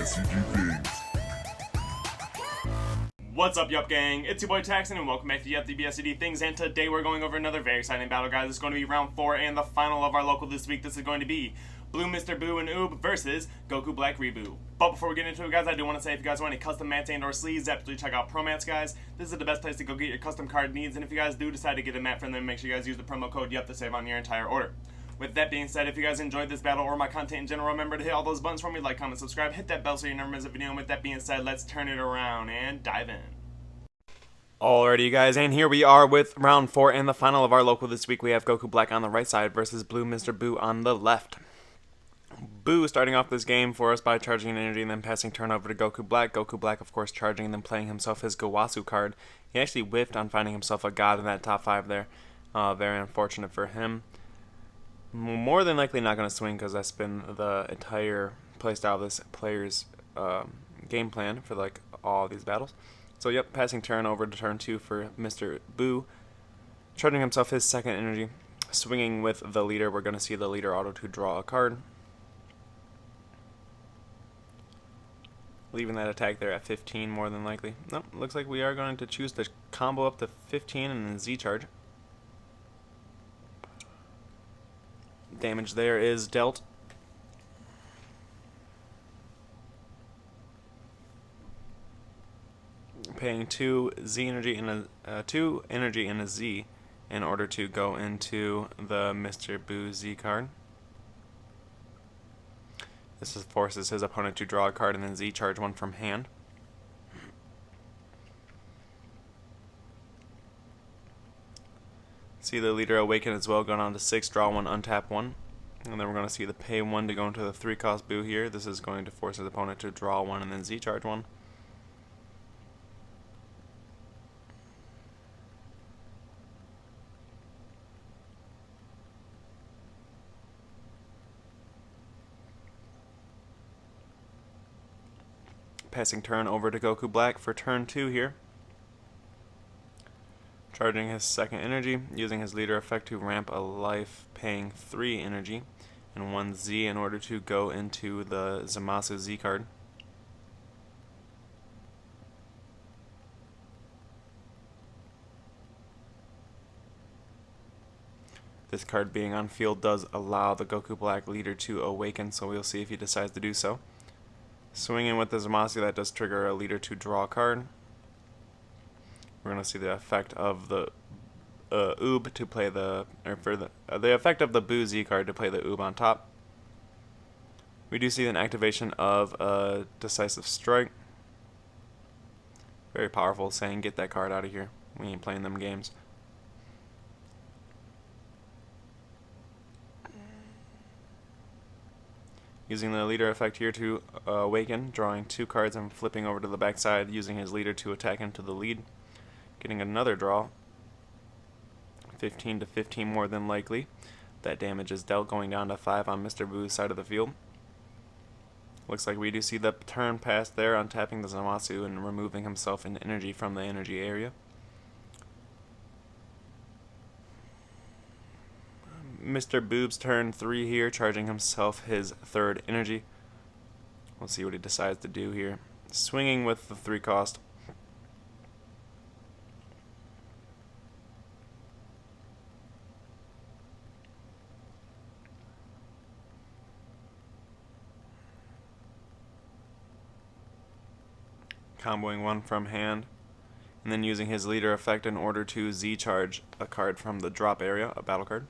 DBSCG things. What's up, Yup Gang? It's your boy Taxon, and welcome back to Yup DBSCG Things. And today we're going over another very exciting battle, guys. It's going to be round 4 and the final of our local this week. This is going to be Blue Mr. Boo and Yuhp versus Goku Black Reboot. But before we get into it, guys, I do want to say if you guys want any custom mats and or sleeves, absolutely check out Promats, guys. This is the best place to go get your custom card needs. And if you guys do decide to get a mat from them, make sure you guys use the promo code YUP to save on your entire order. With that being said, if you guys enjoyed this battle or my content in general, remember to hit all those buttons for me, like, comment, subscribe, hit that bell so you never miss a video. And with that being said, let's turn it around and dive in. Alrighty, you guys, and here we are with round 4 and the final of our local this week. We have Goku Black on the right side versus Blue Mr. Boo on the left. Boo starting off this game for us by charging an energy and then passing turn over to Goku Black. Goku Black, of course, charging and then playing himself his Gowasu card. He actually whiffed on finding himself a god in that top 5 there. Very unfortunate for him. More than likely not going to swing because that's been the entire playstyle of this player's game plan for like all these battles. So yep, passing turn over to turn 2 for Mr. Boo. Charging himself his second energy. Swinging with the leader, we're going to see the leader auto to draw a card. Leaving that attack there at 15 more than likely. Nope, looks like we are going to choose to combo up to 15 and then Z charge. Damage there is dealt. Paying 2 Z energy and a 2 energy and a Z in order to go into the Mr. Boo Z card. This forces his opponent to draw a card and then Z charge one from hand. See the leader awaken as well, going on to 6, draw 1, untap 1. And then we're going to see the pay 1 to go into the 3-cost Boo here. This is going to force his opponent to draw 1 and then Z charge 1. Passing turn over to Goku Black for turn 2 here. Charging his second energy, using his leader effect to ramp a life, paying 3 energy and 1 Z in order to go into the Zamasu Z card. This card being on field does allow the Goku Black leader to awaken, so we'll see if he decides to do so. Swinging with the Zamasu, that does trigger a leader to draw a card. We're going to see the effect of the Yuhp to play the effect of the Boo Z card to play the Yuhp on top. We do see an activation of a decisive strike. Very powerful, saying get that card out of here. We ain't playing them games. Using the leader effect here to awaken, drawing 2 cards and flipping over to the backside, using his leader to attack into the lead. Getting another draw. 15 to 15 more than likely. That damage is dealt, going down to 5 on Mr. Boo's side of the field. Looks like we do see the turn pass there, untapping the Zamasu and removing himself in energy from the energy area. Mr. Boob's turn 3 here, charging himself his third energy. We'll see what he decides to do here. Swinging with the 3-cost. Comboing 1 from hand. And then using his leader effect in order to Z charge a card from the drop area, a battle card.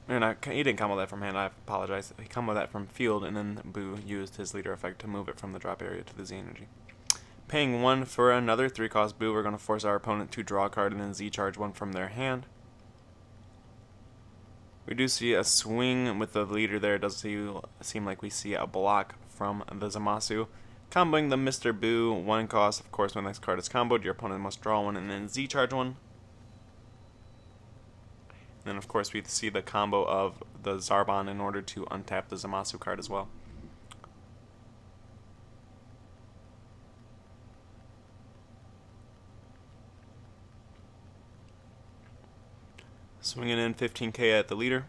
He didn't combo that from hand, I apologize. He comboed that from field, and then Boo used his leader effect to move it from the drop area to the Z energy. Paying 1 for another 3-cost Boo, we're going to force our opponent to draw a card and then Z charge 1 from their hand. We do see a swing with the leader there. It does seem like we see a block from the Zamasu. Comboing the Mr. Boo, 1 cost. Of course, when this card is comboed, your opponent must draw 1 and then Z charge 1. And of course we see the combo of the Zarbon in order to untap the Zamasu card as well. Swinging in 15k at the leader.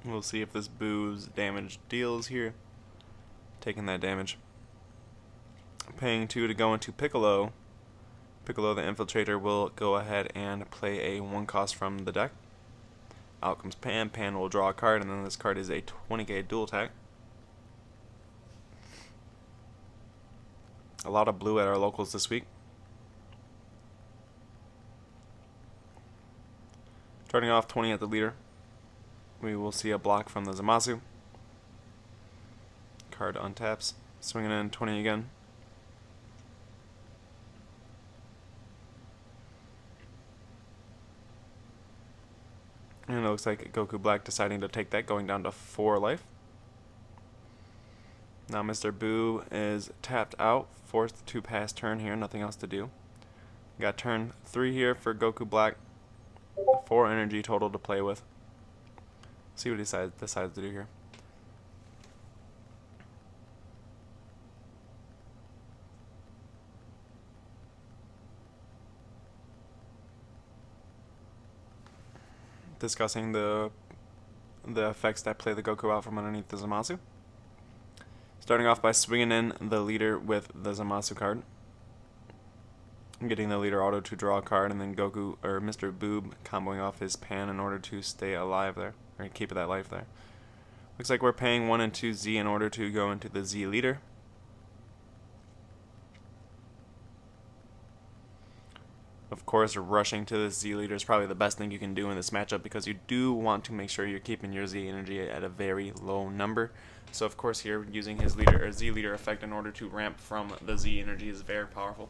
We'll see if this Boo's damage deals here. Taking that damage. Paying 2 to go into Piccolo. Piccolo the Infiltrator will go ahead and play a 1 cost from the deck. Out comes Pan. Pan will draw a card, and then this card is a 20k dual attack. A lot of blue at our locals this week. Starting off 20 at the leader. We will see a block from the Zamasu. Card untaps. Swinging in 20 again. And it looks like Goku Black deciding to take that, going down to 4 life. Now Mr. Boo is tapped out, forced to pass turn here, nothing else to do. Got turn 3 here for Goku Black. 4 energy total to play with. See what he decides to do here. Discussing the effects that play the Goku out from underneath the Zamasu. Starting off by swinging in the leader with the Zamasu card. Getting the leader auto to draw a card, and then Goku or Mr. Boob comboing off his Pan in order to stay alive there, or keep that life there. Looks like we're paying 1 and 2 Z in order to go into the Z leader. Of course, rushing to the Z leader is probably the best thing you can do in this matchup, because you do want to make sure you're keeping your Z energy at a very low number. So of course here, using his leader or Z leader effect in order to ramp from the Z energy is very powerful.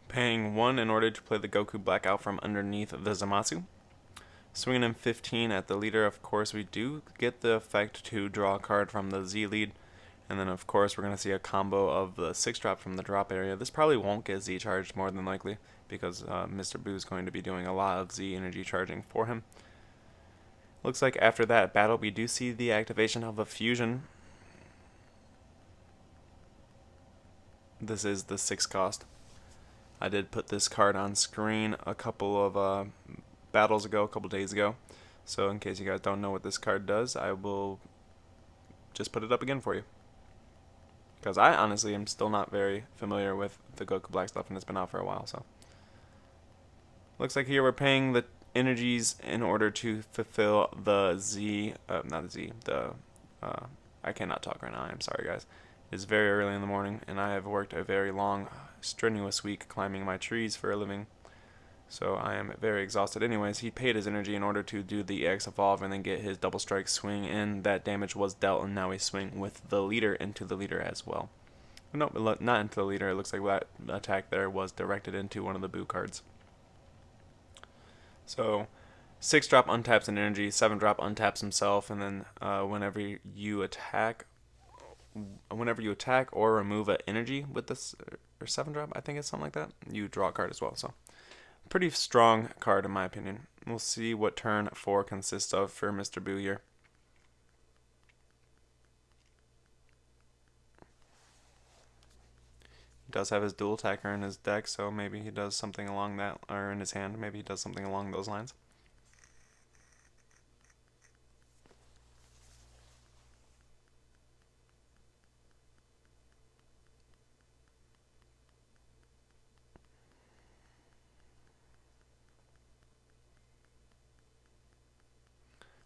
Paying 1 in order to play the Goku Black out from underneath the Zamasu. Swinging in 15 at the leader, of course we do get the effect to draw a card from the Z lead. And then of course we're going to see a combo of the 6-drop from the drop area. This probably won't get Z charged more than likely, because Mr. Boo is going to be doing a lot of Z energy charging for him. Looks like after that battle we do see the activation of a fusion. This is the 6 cost. I did put this card on screen a couple of battles ago, a couple days ago. So in case you guys don't know what this card does, I will just put it up again for you. Because I honestly am still not very familiar with the Goku Black stuff, and it's been out for a while. So looks like here we're paying the energies in order to fulfill the I cannot talk right now, I'm sorry guys. It's very early in the morning, and I have worked a very long, strenuous week climbing my trees for a living. So I am very exhausted. Anyways, he paid his energy in order to do the EX Evolve and then get his double strike swing in. That damage was dealt, and now he's swinging with the leader into the leader as well. No, not into the leader. It looks like that attack there was directed into one of the Boo cards. So 6-drop untaps an energy, 7-drop untaps himself, and then whenever you attack or remove an energy with this, or 7-drop, I think it's something like that, you draw a card as well. So pretty strong card in my opinion. We'll see what turn 4 consists of for Mr. Boo here. He does have his dual attacker in his deck, so maybe he does something along that, or in his hand, maybe he does something along those lines.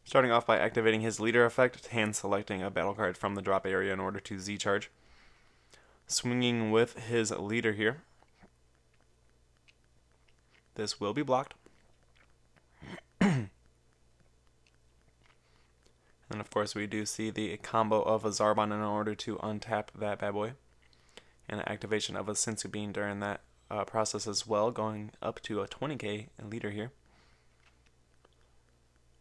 Starting off by activating his leader effect, hand selecting a battle card from the drop area in order to Z charge. Swinging with his leader here. This will be blocked. And of course we do see the combo of a Zarbon in order to untap that bad boy. And activation of a Sensu Bean during that process as well, going up to a 20k leader here.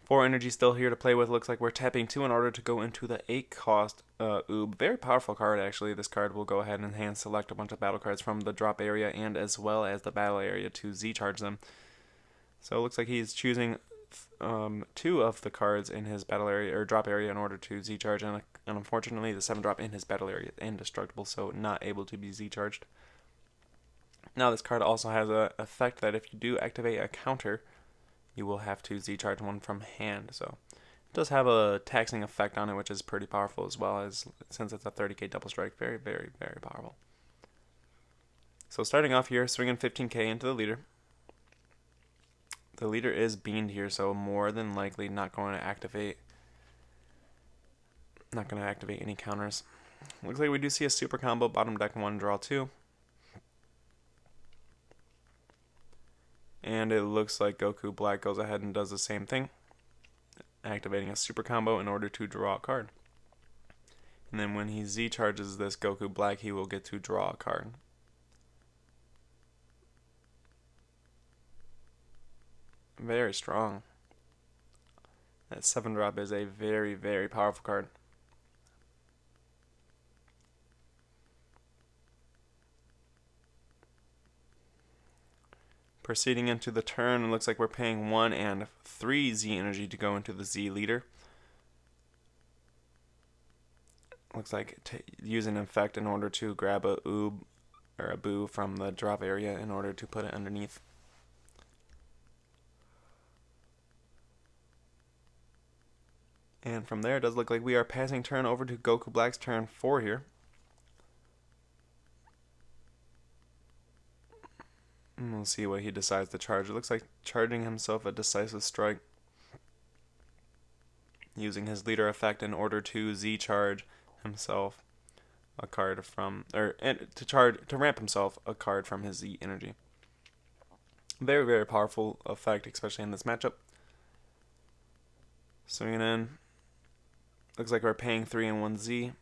4 energy still here to play with. Looks like we're tapping 2 in order to go into the 8 cost Yuhp. Very powerful card actually. This card will go ahead and hand select a bunch of battle cards from the drop area and as well as the battle area to Z charge them. So it looks like he's choosing 2 of the cards in his battle area or drop area in order to Z charge, and unfortunately the 7 drop in his battle area is indestructible, so not able to be Z charged. Now this card also has an effect that if you do activate a counter, you will have to Z charge one from hand. So it does have a taxing effect on it, which is pretty powerful as well, as since it's a 30k double strike, very, very, very powerful. So starting off here, swinging 15k into the leader. The leader is beamed here, so more than likely not going to activate any counters. Looks like we do see a super combo, bottom deck 1, draw 2. And it looks like Goku Black goes ahead and does the same thing, activating a super combo in order to draw a card. And then when he Z charges this Goku Black, he will get to draw a card. Very strong. That 7 drop is a very, very powerful card. Proceeding into the turn, it looks like we're paying 1 and 3 Z energy to go into the Z leader. Looks like using effect in order to grab a Oob or a Boo from the drop area in order to put it underneath. And from there, it does look like we are passing turn over to Goku Black's turn 4 here. And we'll see what he decides to charge. It looks like charging himself a decisive strike, using his leader effect in order to Z charge himself a card from, or to ramp himself a card from his Z energy. Very, very powerful effect, especially in this matchup. Swinging in. Looks like we're paying 3 and 1 Z.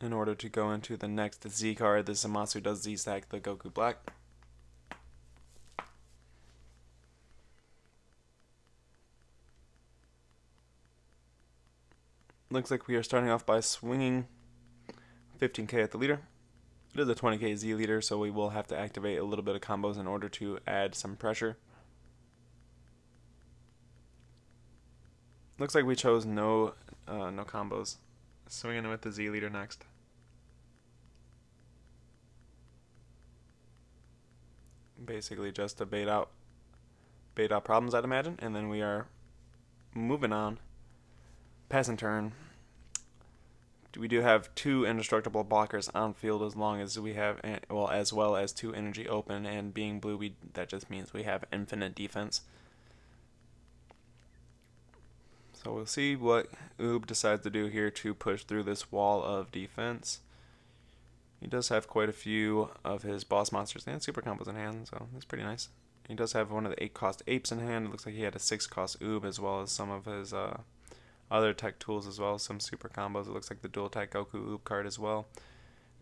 In order to go into the next Z card, the Zamasu does Z stack the Goku Black. Looks like we are starting off by swinging 15k at the leader. It is a 20k Z leader, so we will have to activate a little bit of combos in order to add some pressure. Looks like we chose no combos. Swinging with the Z leader next. Basically just to bait out problems, I'd imagine, and then we are moving on. Passing turn. We do have 2 indestructible blockers on field as long as we have, well, as well as 2 energy open, and being blue, that just means we have infinite defense. So we'll see what Oob decides to do here to push through this wall of defense. He does have quite a few of his boss monsters and super combos in hand, so that's pretty nice. He does have one of the 8-cost apes in hand. It looks like he had a 6-cost Oob as well as some of his other tech tools as well, some super combos. It looks like the dual attack Goku Oob card as well.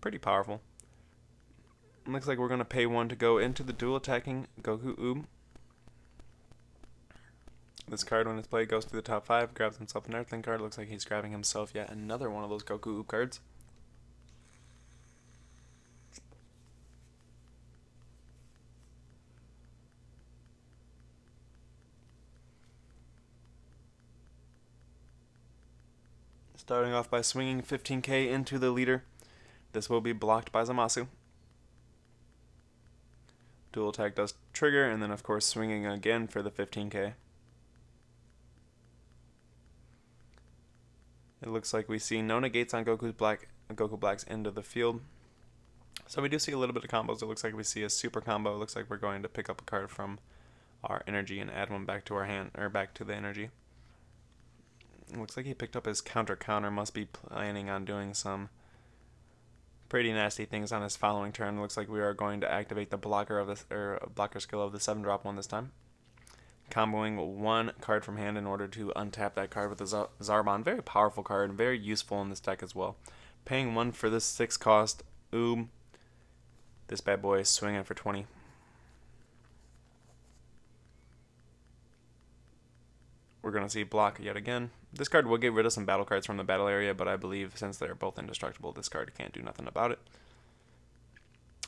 Pretty powerful. It looks like we're going to pay 1 to go into the dual attacking Goku Oob. This card, when it's played, goes to the top 5, grabs himself an Earthling card. Looks like he's grabbing himself yet another one of those Goku Oob cards. Starting off by swinging 15k into the leader. This will be blocked by Zamasu. Dual attack does trigger, and then of course swinging again for the 15k. It looks like we see no negates on Goku Black's end of the field. So we do see a little bit of combos. It looks like we see a super combo. It looks like we're going to pick up a card from our energy and add one back to our hand, or back to the energy. It looks like he picked up his counter. Must be planning on doing some pretty nasty things on his following turn. It looks like we are going to activate the blocker of this, or blocker skill of the 7-drop one this time. Comboing 1 card from hand in order to untap that card with the Zarbon. Very powerful card, very useful in this deck as well. Paying 1 for this 6-cost Oob. This bad boy is swinging for 20. We're going to see block yet again. This card will get rid of some battle cards from the battle area, but I believe since they're both indestructible, this card can't do nothing about it.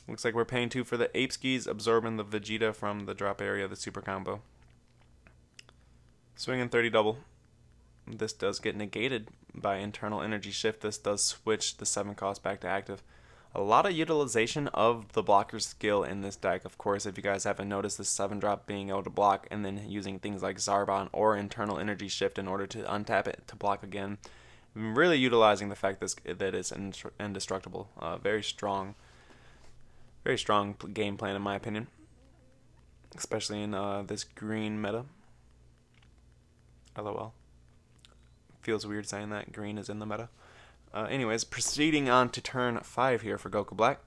Looks like we're paying 2 for the Ape Skis, absorbing the Vegeta from the drop area of the super combo. Swinging 30 double. This does get negated by internal energy shift. This does switch the 7 cost back to active. A lot of utilization of the blocker's skill in this deck. Of course, if you guys haven't noticed, this 7 drop being able to block and then using things like Zarbon or internal energy shift in order to untap it to block again. Really utilizing the fact that it's indestructible. Very strong game plan in my opinion. Especially in this green meta. LOL. Feels weird saying that. Green is in the meta. Anyways, proceeding on to turn 5 here for Goku Black.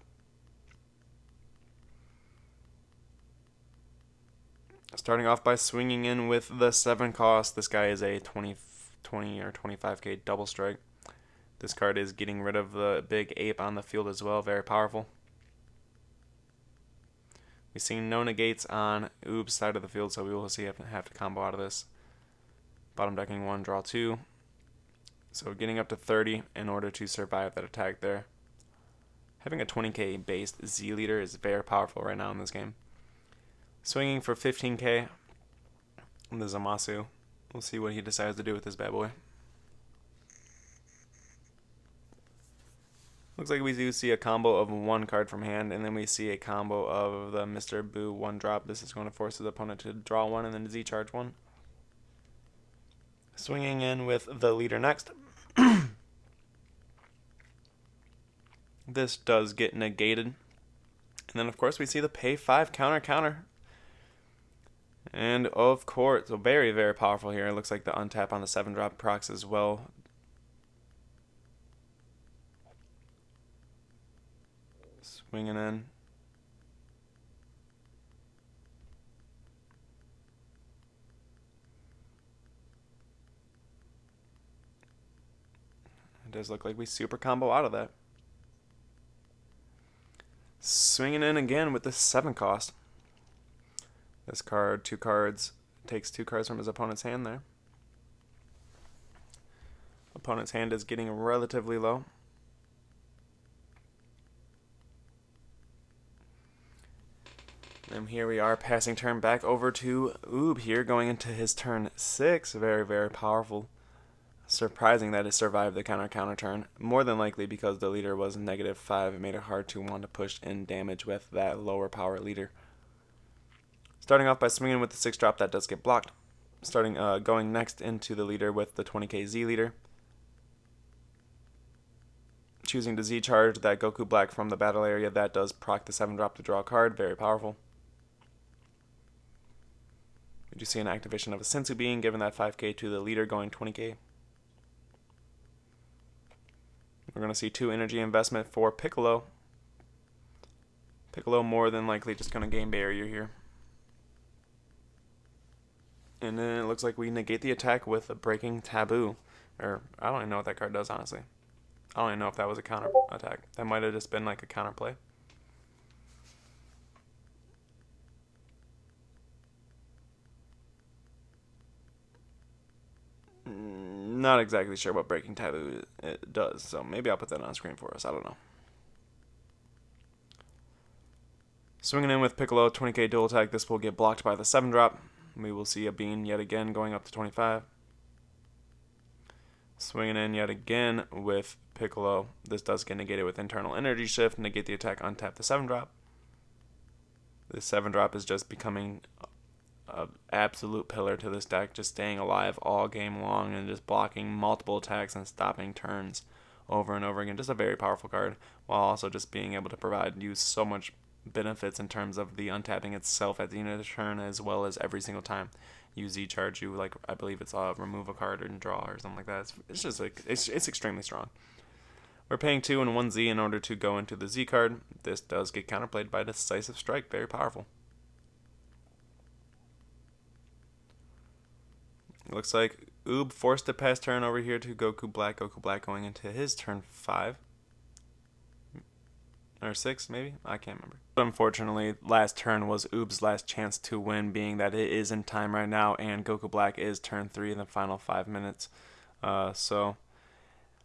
Starting off by swinging in with the 7 cost. This guy is a 20 or 25k double strike. This card is getting rid of the big ape on the field as well. Very powerful. We've seen no negates on Yuhp's side of the field, so we will see if we have to combo out of this. Bottom decking 1, draw 2. So getting up to 30 in order to survive that attack there. Having a 20k based Z leader is very powerful right now in this game. Swinging for 15k. The Zamasu. We'll see what he decides to do with this bad boy. Looks like we do see a combo of 1 card from hand, and then we see a combo of the Mr. Boo 1 drop. This is going to force his opponent to draw 1 and then Z charge 1. Swinging in with the leader next. This does get negated. And then, of course, we see the pay 5 counter. And, of course, so very, very powerful here. It looks like the untap on the 7 drop procs as well. Swinging in. It does look like we super combo out of that. Swinging in again with the 7 cost. This card, 2 cards, takes 2 cards from his opponent's hand there. Opponent's hand is getting relatively low. And here we are, passing turn back over to Yuhp here, going into his turn 6. Very, very powerful. Surprising that it survived the counter turn. More than likely because the leader was -5. It made it hard to want to push in damage with that lower power leader. Starting off by swinging with the 6 drop, that does get blocked. Going next into the leader with the 20k Z leader. Choosing to Z charge that Goku Black from the battle area, that does proc the 7 drop to draw a card. Very powerful. We do see an activation of a Sensu Being, giving that 5k to the leader, going 20k. We're going to see 2 energy investment for Piccolo. Piccolo more than likely just going to gain barrier here. And then it looks like we negate the attack with a Breaking Taboo. Or, I don't even know what that card does, honestly. I don't even know if that was a counter attack. That might have just been like a counter play. Not exactly sure what Breaking Taboo it does, so maybe I'll put that on screen for us. I don't know. Swinging in with Piccolo, 20k dual attack. This will get blocked by the 7 drop. We will see a Bean yet again going up to 25. Swinging in yet again with Piccolo. This does get negated with internal energy shift. Negate the attack, untap the 7 drop. This 7 drop is just becoming an absolute pillar to this deck, just staying alive all game long and just blocking multiple attacks and stopping turns over and over again. Just a very powerful card, while also just being able to provide you so much benefits in terms of the untapping itself at the end of the turn, as well as every single time you Z charge, you, like, I believe it's remove a card and draw or something like that. It's just like it's extremely strong. We're paying 2 and 1 Z in order to go into the Z card. This does get counterplayed by Decisive Strike. Very powerful. It looks like Yuhp forced to pass turn over here to Goku Black. Goku Black going into his turn 5. Or 6, maybe? I can't remember. But unfortunately, last turn was Yuhp's last chance to win, being that it is in time right now, and Goku Black is turn 3 in the final 5 minutes. So,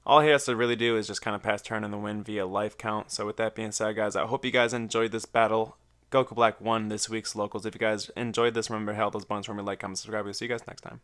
all he has to really do is just kind of pass turn and the win via life count. So with that being said, guys, I hope you guys enjoyed this battle. Goku Black won this week's locals. If you guys enjoyed this, remember to hit all those buttons for me, like, comment, subscribe. We'll see you guys next time.